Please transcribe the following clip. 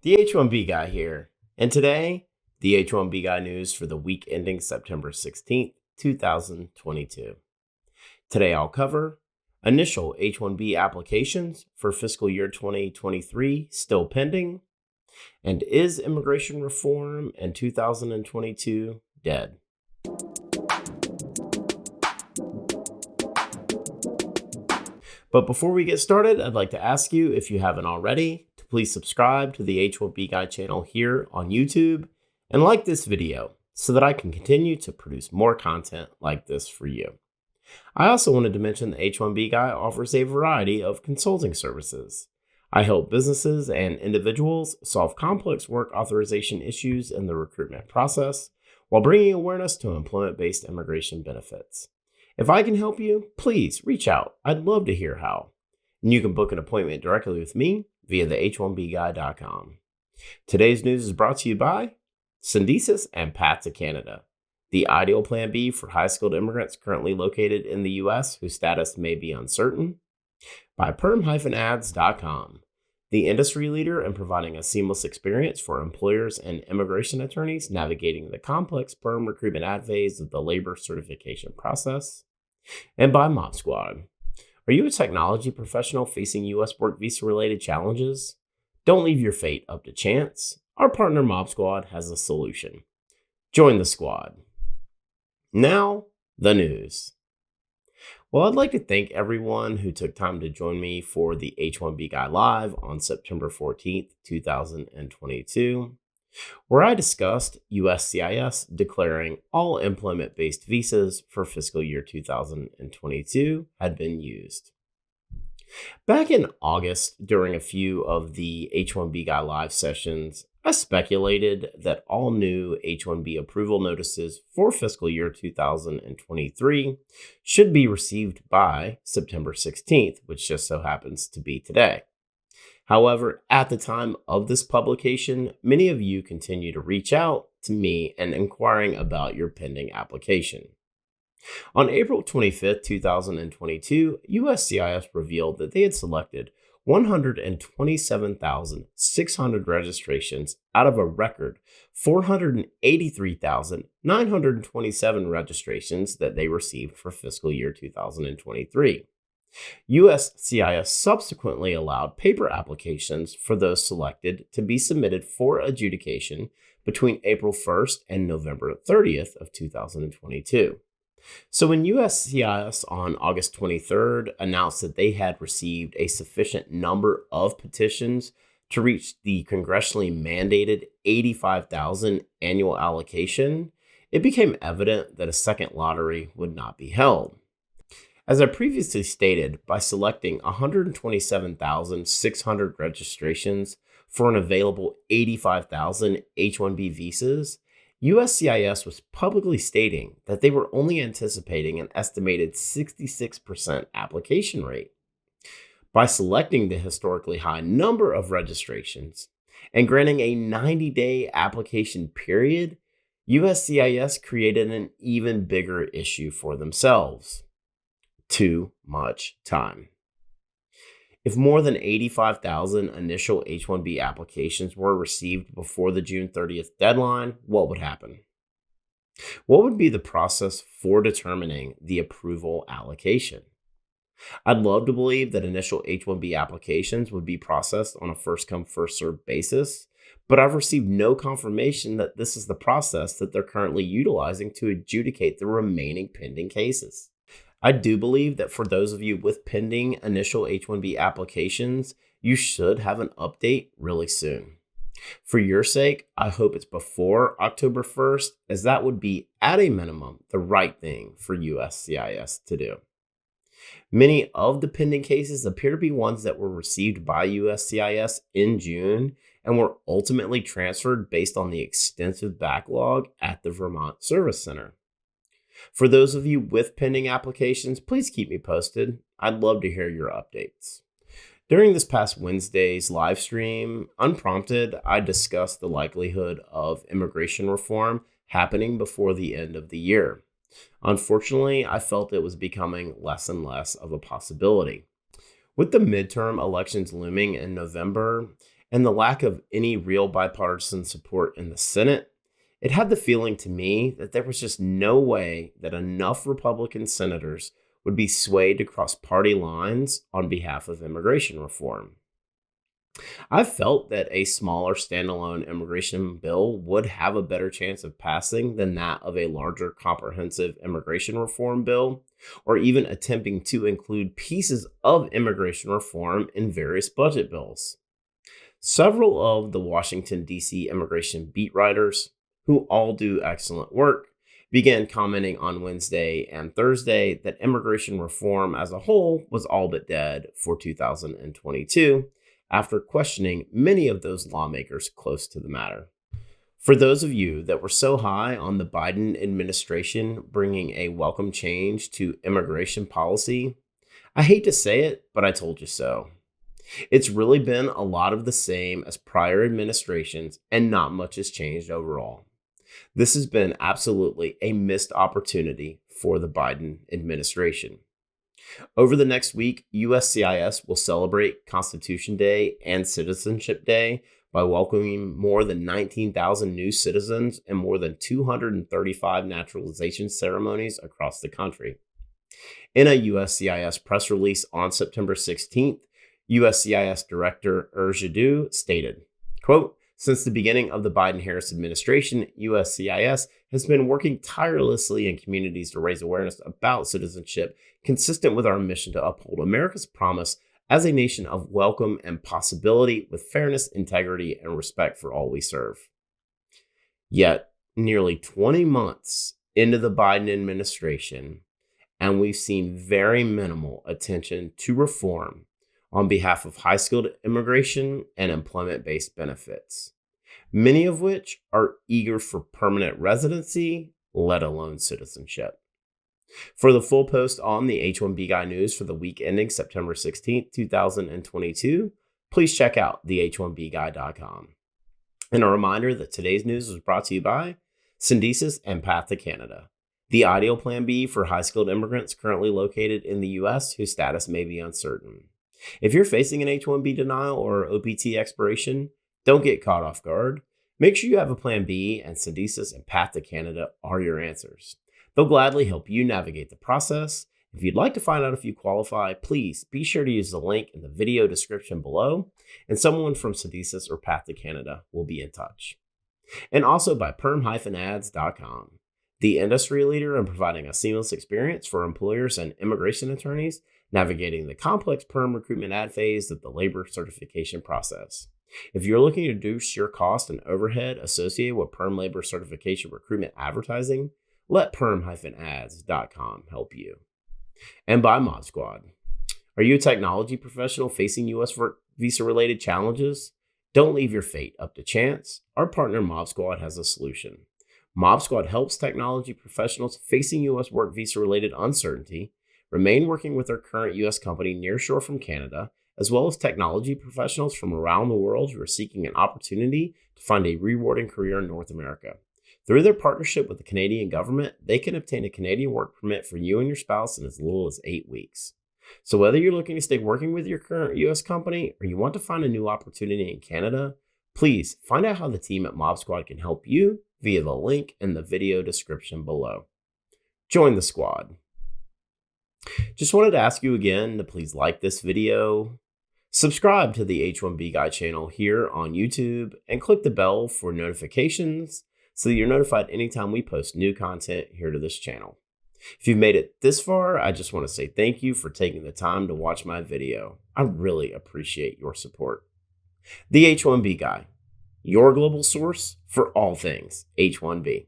The H1B Guy here, and today, the H1B Guy news for the week ending September 16th, 2022. Today I'll cover initial H1B applications for fiscal year 2023 still pending, and is immigration reform in 2022 dead? But before we get started, I'd like to ask you, if you haven't already, to please subscribe to the H1B Guy channel here on YouTube and like this video so that I can continue to produce more content like this for you. I also wanted to mention the H1B Guy offers a variety of consulting services. I help businesses and individuals solve complex work authorization issues in the recruitment process while bringing awareness to employment-based immigration benefits. If I can help you, please reach out. I'd love to hear how. And you can book an appointment directly with me via the H1Bguy.com. Today's news is brought to you by Syndesis and Path to Canada, the ideal plan B for high-skilled immigrants currently located in the U.S. whose status may be uncertain, by PERM-Ads.com, the industry leader in providing a seamless experience for employers and immigration attorneys navigating the complex PERM recruitment ad phase of the labor certification process, and by Mob Squad. Are you a technology professional facing U.S. work visa-related challenges? Don't leave your fate up to chance. Our partner Mob Squad has a solution. Join the squad. Now, the news. Well, I'd like to thank everyone who took time to join me for the H1B Guy Live on September 14th, 2022, where I discussed USCIS declaring all employment-based visas for fiscal year 2022 had been used. Back in August, during a few of the H1B Guy Live sessions, I speculated that all new H1B approval notices for fiscal year 2023 should be received by September 16th, which just so happens to be today. However, at the time of this publication, many of you continue to reach out to me and inquiring about your pending application. On April 25th, 2022, USCIS revealed that they had selected 127,600 registrations out of a record 483,927 registrations that they received for fiscal year 2023. USCIS subsequently allowed paper applications for those selected to be submitted for adjudication between April 1st and November 30th of 2022. So when USCIS on August 23rd announced that they had received a sufficient number of petitions to reach the congressionally mandated 85,000 annual allocation, it became evident that a second lottery would not be held. As I previously stated, by selecting 127,600 registrations for an available 85,000 H1B visas, USCIS was publicly stating that they were only anticipating an estimated 66% application rate. By selecting the historically high number of registrations and granting a 90-day application period, USCIS created an even bigger issue for themselves: too much time. If more than 85,000 initial H1B applications were received before the June 30th deadline, what would happen? What would be the process for determining the approval allocation? I'd love to believe that initial H1B applications would be processed on a first-come, first-served basis, but I've received no confirmation that this is the process that they're currently utilizing to adjudicate the remaining pending cases. I do believe that for those of you with pending initial H1B applications, you should have an update really soon. For your sake, I hope it's before October 1st, as that would be, at a minimum, the right thing for USCIS to do. Many of the pending cases appear to be ones that were received by USCIS in June and were ultimately transferred based on the extensive backlog at the Vermont Service Center. For those of you with pending applications, please keep me posted. I'd love to hear your updates. During this past Wednesday's live stream, unprompted, I discussed the likelihood of immigration reform happening before the end of the year. Unfortunately, I felt it was becoming less and less of a possibility. With the midterm elections looming in November, and the lack of any real bipartisan support in the Senate, it had the feeling to me that there was just no way that enough Republican senators would be swayed to cross party lines on behalf of immigration reform. I felt that a smaller standalone immigration bill would have a better chance of passing than that of a larger comprehensive immigration reform bill, or even attempting to include pieces of immigration reform in various budget bills. Several of the Washington, D.C. immigration beat writers, who all do excellent work, began commenting on Wednesday and Thursday that immigration reform as a whole was all but dead for 2022, after questioning many of those lawmakers close to the matter. For those of you that were so high on the Biden administration bringing a welcome change to immigration policy, I hate to say it, but I told you so. It's really been a lot of the same as prior administrations, and not much has changed overall. This has been absolutely a missed opportunity for the Biden administration. Over the next week, USCIS will celebrate Constitution Day and Citizenship Day by welcoming more than 19,000 new citizens and more than 235 naturalization ceremonies across the country. In a USCIS press release on September 16th, USCIS Director Jadot stated, quote, "Since the beginning of the Biden-Harris administration, USCIS has been working tirelessly in communities to raise awareness about citizenship, consistent with our mission to uphold America's promise as a nation of welcome and possibility with fairness, integrity, and respect for all we serve." Yet, nearly 20 months into the Biden administration, and we've seen very minimal attention to reform on behalf of high-skilled immigration and employment-based benefits, many of which are eager for permanent residency, let alone citizenship. For the full post on the H1B Guy news for the week ending September 16th, 2022, please check out the h1bguy.com. And a reminder that today's news was brought to you by Syndesis and Path to Canada, the ideal plan B for high-skilled immigrants currently located in the U.S. whose status may be uncertain. If you're facing an H1B denial or OPT expiration, don't get caught off guard. Make sure you have a plan B, and Syndesis and Path to Canada are your answers. They'll gladly help you navigate the process. If you'd like to find out if you qualify, please be sure to use the link in the video description below, and someone from Syndesis or Path to Canada will be in touch. And also by PERM-Ads.com, the industry leader in providing a seamless experience for employers and immigration attorneys navigating the complex PERM recruitment ad phase of the labor certification process. If you're looking to reduce your cost and overhead associated with PERM labor certification recruitment advertising, let PERM-Ads.com help you. And by Mod Squad. Are you a technology professional facing U.S. visa-related challenges? Don't leave your fate up to chance. Our partner Mob Squad has a solution. Mob Squad helps technology professionals facing U.S. work visa-related uncertainty remain working with their current U.S. company nearshore from Canada, as well as technology professionals from around the world who are seeking an opportunity to find a rewarding career in North America. Through their partnership with the Canadian government, they can obtain a Canadian work permit for you and your spouse in as little as 8 weeks. So whether you're looking to stay working with your current U.S. company or you want to find a new opportunity in Canada, please find out how the team at Mob Squad can help you via the link in the video description below. Join the squad. Just wanted to ask you again to please like this video, subscribe to the H1B Guy channel here on YouTube, and click the bell for notifications so that you're notified anytime we post new content here to this channel. If you've made it this far, I just want to say thank you for taking the time to watch my video. I really appreciate your support. The H1B Guy, your global source for all things H1B.